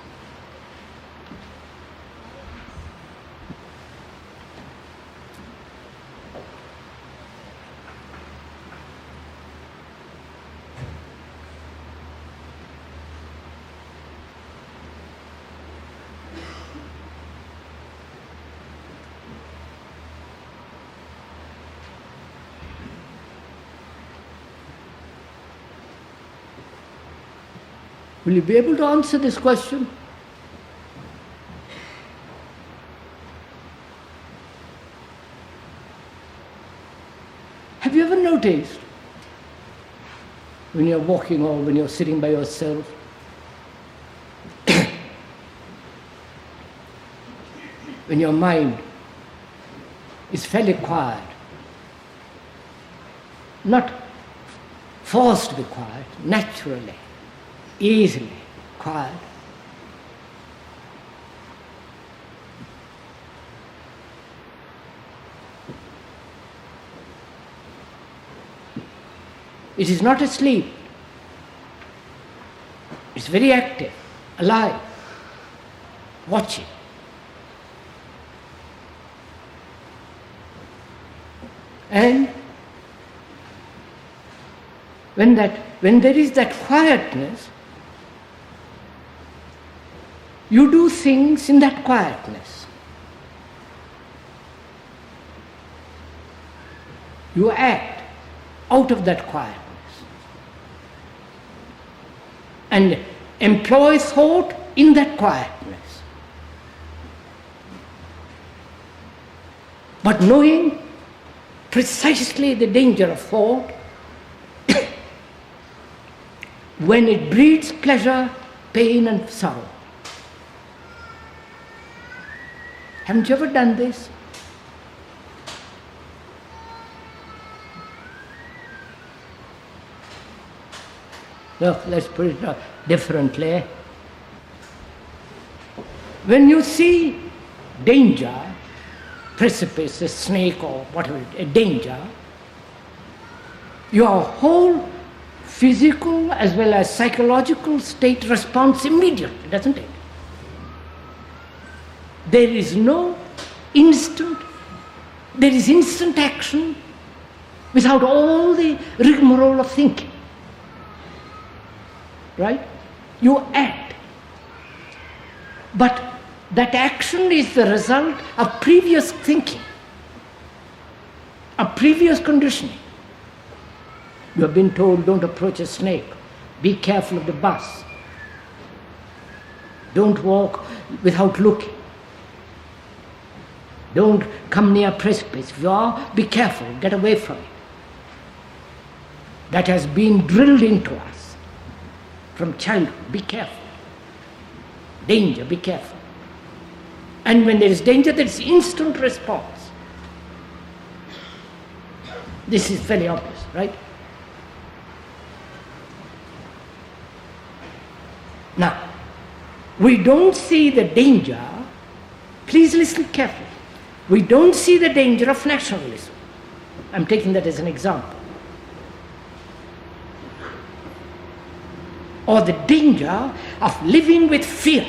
Will you be able to answer this question? Have you ever noticed when you're walking or when you're sitting by yourself, when your mind is fairly quiet, not forced to be quiet, naturally, easily quiet, it is not asleep. It's very active, alive, watching. And when there is that quietness, you do things in that quietness. You act out of that quietness and employ thought in that quietness. But knowing precisely the danger of thought, when it breeds pleasure, pain and sorrow. Haven't you ever done this? Look, let's put it differently. When you see danger, precipice, a snake or whatever, a danger, your whole physical as well as psychological state responds immediately, doesn't it? There is instant action without all the rigmarole of thinking. Right? You act. But that action is the result of previous thinking, of previous conditioning. You have been told, don't approach a snake, be careful of the bus, don't walk without looking, don't come near a precipice. If you are, be careful, get away from it. That has been drilled into us from childhood. Be careful. Danger, be careful. And when there is danger, there is instant response. This is very obvious, right? Now, we don't see the danger, please listen carefully. We don't see the danger of nationalism. I'm taking that as an example. Or the danger of living with fear.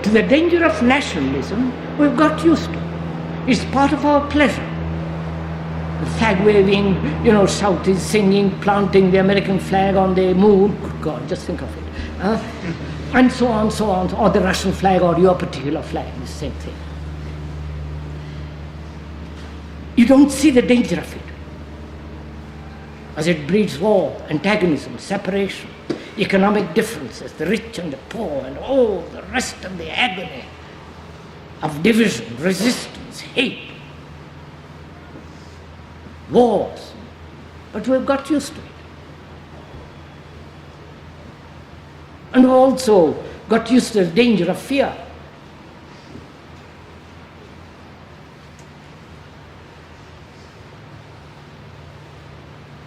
To the danger of nationalism, we've got used to. It's part of our pleasure. The flag waving, South singing, planting the American flag on the moon. Good God, just think of it. And so on, or the Russian flag or your particular flag, the same thing. You don't see the danger of it. As it breeds war, antagonism, separation, economic differences, the rich and the poor, and all the rest of the agony of division, resistance, hate, wars. But we've got used to it. And we've also got used to the danger of fear.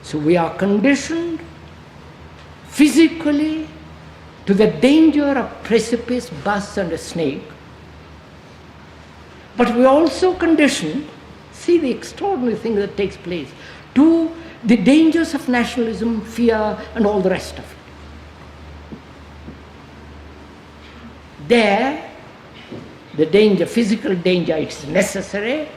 So we are conditioned physically to the danger of precipice, bus and a snake. But we also conditioned, see the extraordinary thing that takes place, to the dangers of nationalism, fear and all the rest of it. There, the danger, physical danger, it's necessary,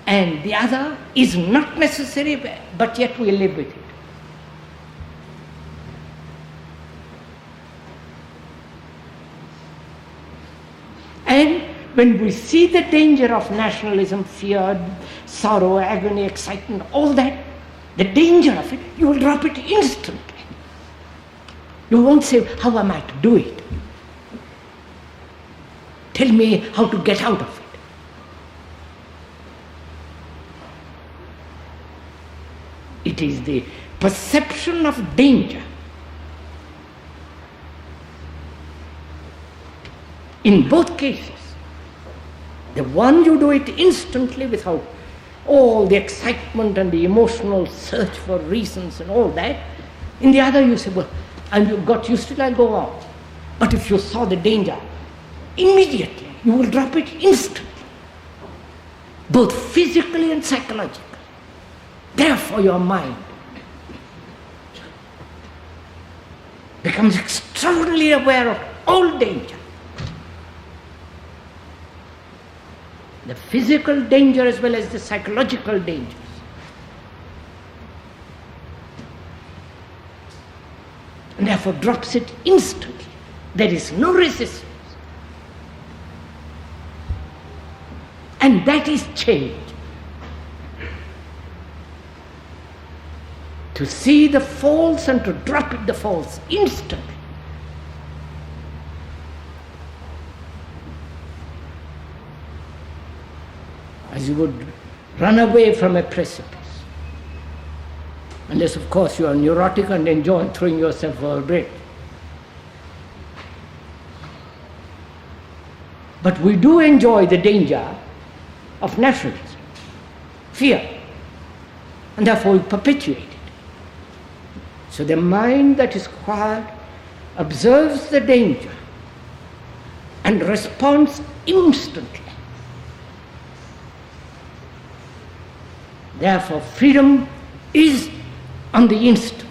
and the other is not necessary, but yet we live with it. And when we see the danger of nationalism, fear, sorrow, agony, excitement, all that, the danger of it, you will drop it instantly. You won't say, how am I to do it? Tell me how to get out of it. It is the perception of danger. In both cases, the one you do it instantly without all the excitement and the emotional search for reasons and all that. In the other you say, well, and you got used to it, I'll go on. But if you saw the danger, immediately you will drop it instantly, both physically and psychologically. Therefore your mind becomes extraordinarily aware of all danger. The physical danger as well as the psychological dangers. And therefore drops it instantly. There is no resistance. And that is change. To see the false and to drop it the false instantly. As you would run away from a precipice. Unless, of course, you are neurotic and enjoy throwing yourself over a bridge. But we do enjoy the danger of nationalism, fear, and therefore we perpetuate it. So the mind that is quiet observes the danger and responds instantly. Therefore, freedom is on the instant.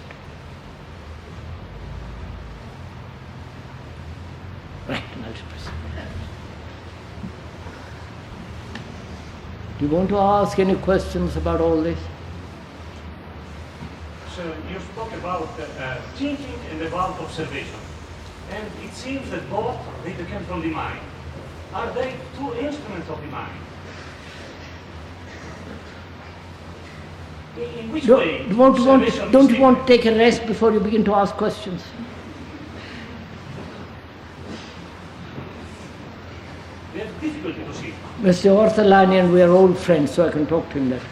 Right, now let's proceed. Do you want to ask any questions about all this? So you spoke about thinking and about observation. And it seems that both they come from the mind. Are they two instruments of the mind? In which way? Don't you want to take a rest before you begin to ask questions? We have difficulty to see. Mr. Ortholani and we are old friends, so I can talk to him that way.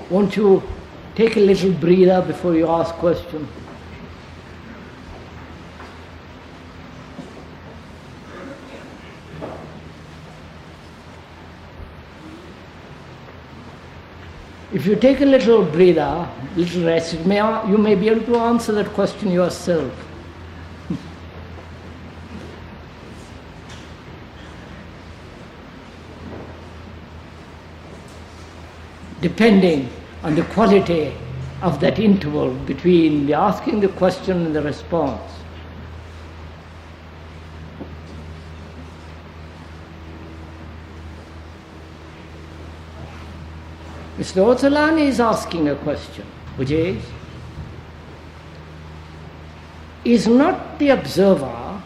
Won't you take a little breather before you ask questions? If you take a little breather, little rest, you may be able to answer that question yourself. Depending on the quality of that interval between the asking the question and the response. Mr. Ortholani is asking a question, which is not the observer,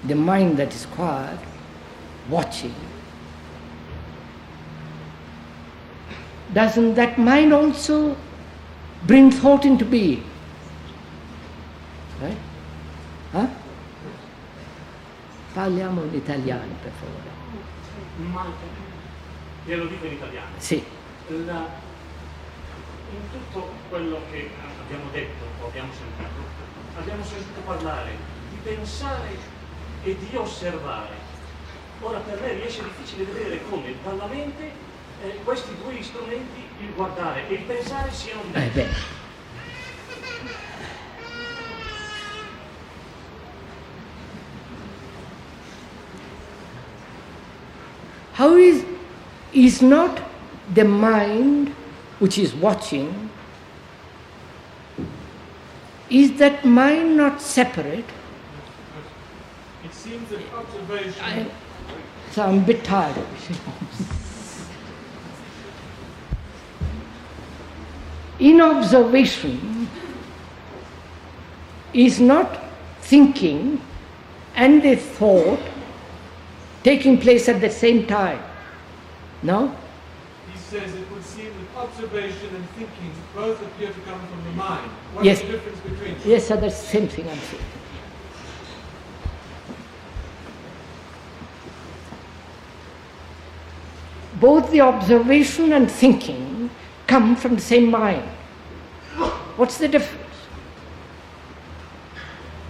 the mind that is quiet, watching. Doesn't that mind also bring thought into being? Right? Huh? Parliamo in italiano, per favore. Glielo dico in italiano. Sì. In tutto quello che abbiamo detto o abbiamo sentito parlare di pensare e di osservare. Ora per me riesce difficile vedere come dalla mente questi due strumenti, il guardare e il pensare, siano diversi. How is not the mind which is watching, is that mind not separate? It seems that observation... So I'm a bit tired. In observation, is not thinking and the thought taking place at the same time. No? He says it would seem that observation and thinking both appear to come from the mind. What Yes. is the difference between them? Yes, sir, that's the same thing I'm saying. Both the observation and thinking come from the same mind. What's the difference?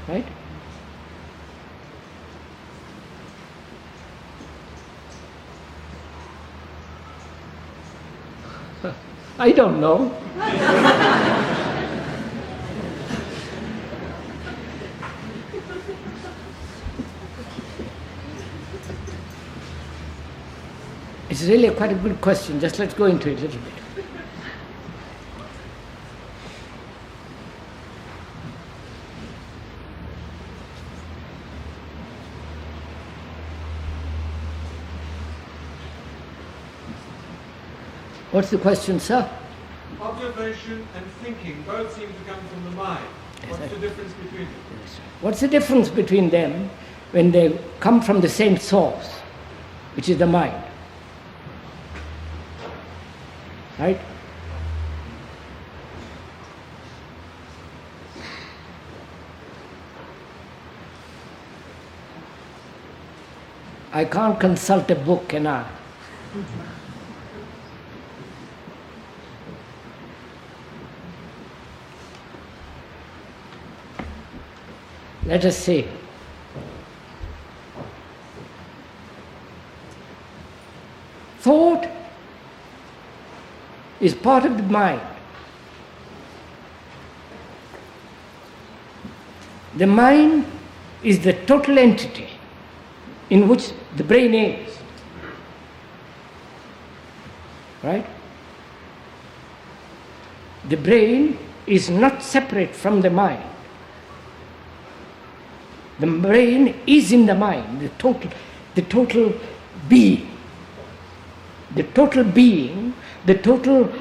Right? I don't know. It's really quite a good question. Just let's go into it a little bit. What's the question, sir? Observation and thinking both seem to come from the mind. What's the difference between them? What's the difference between them when they come from the same source, which is the mind? Right? I can't consult a book, can I? Let us see. Thought is part of the mind. The mind is the total entity in which the brain is. Right? The brain is not separate from the mind. The brain is in the mind, the total being. The total being, the total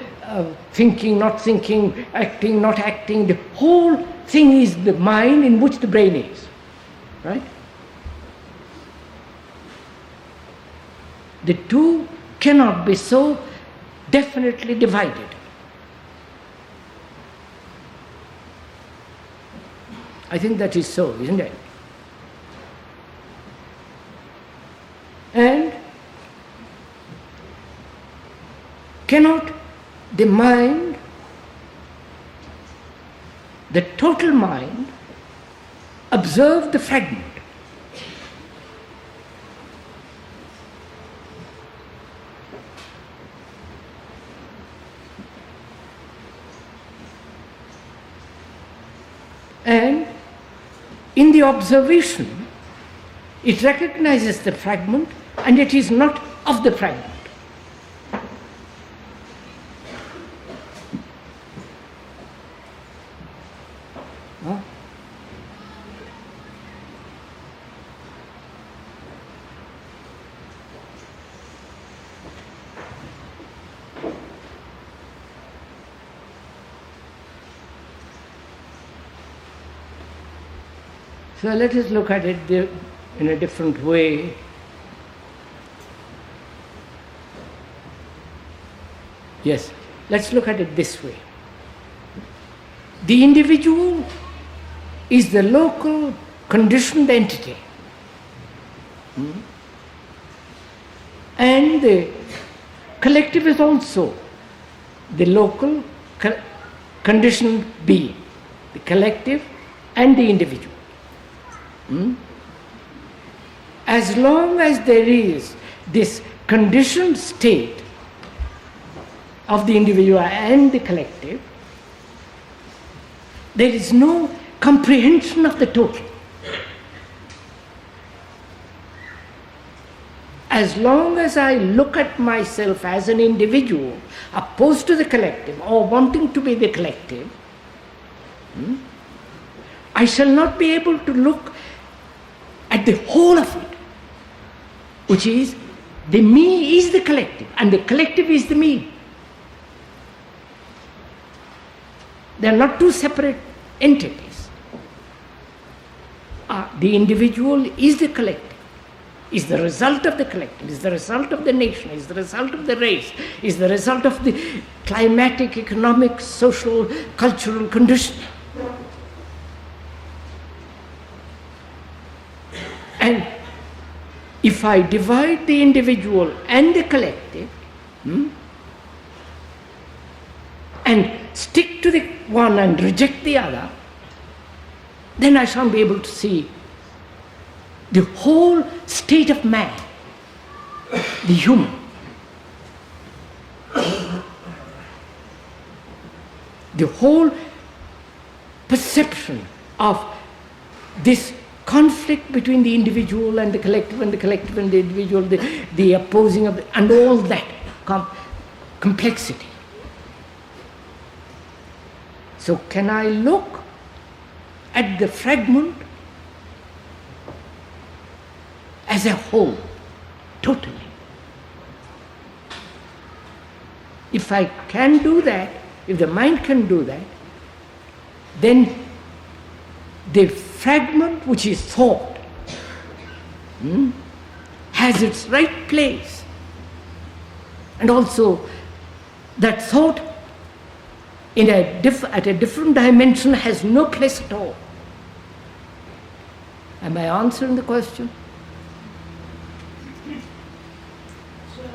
thinking, not thinking, acting, not acting, the whole thing is the mind in which the brain is. Right? The two cannot be so definitely divided. I think that is so, isn't it? And cannot the mind, the total mind, observe the fragment? And in the observation, it recognizes the fragment and it is not of the fragment. Huh? So let us look at it in a different way. Yes, let's look at it this way. The individual is the local conditioned entity. And the collective is also the local conditioned being, the collective and the individual. As long as there is this conditioned state of the individual and the collective, there is no comprehension of the total. As long as I look at myself as an individual opposed to the collective or wanting to be the collective, I shall not be able to look at the whole of it, which is the me is the collective and the collective is the me. They are not two separate entities. The individual is the collective, is the result of the collective, is the result of the nation, is the result of the race, is the result of the climatic, economic, social, cultural conditions. And if I divide the individual and the collective, and stick to the one and reject the other, then I shan't be able to see the whole state of man, the human. The whole perception of this conflict between the individual and the collective and the collective and the individual, the opposing of and all that complexity. So can I look at the fragment as a whole, totally? If I can do that, if the mind can do that, then the fragment which is thought has its right place. And also that thought at a different dimension has no place at all. Am I answering the question? Sir,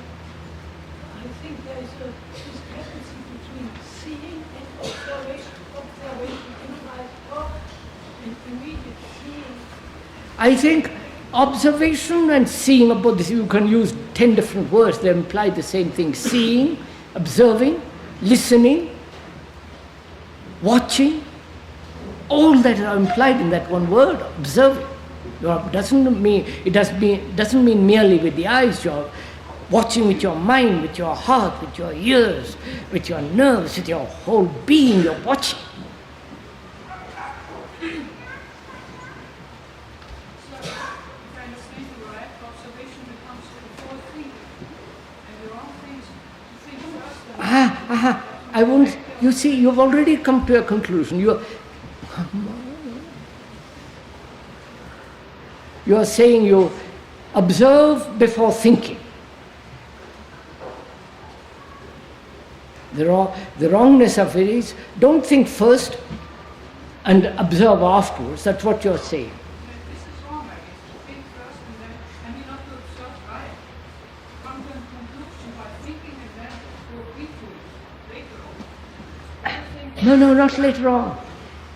I think there is a discrepancy between seeing and observation. Observation implies thought and immediate seeing. I think observation and seeing, about this, you can use 10 different words, they imply the same thing. Seeing, observing, listening, watching, all that are implied in that one word, observing. Doesn't mean merely with the eyes. You're watching with your mind, with your heart, with your ears, with your nerves, with your whole being. You're watching. I won't. You see, you've already come to a conclusion. You are saying you observe before thinking. The wrongness of it is, don't think first and observe afterwards. That's what you're saying. This is wrong, I guess. Think first and then, I mean, not to observe right. Come to a conclusion by thinking and then go into it later on. No, not later on.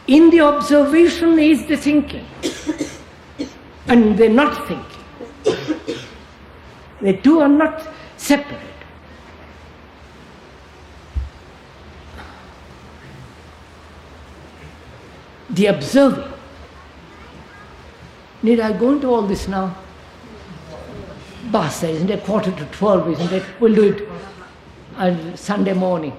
In the observation is the thinking. And they're not thinking. The two are not separate. The observing. Need I go into all this now? Basta, isn't it? 11:45, isn't it? We'll do it on Sunday morning.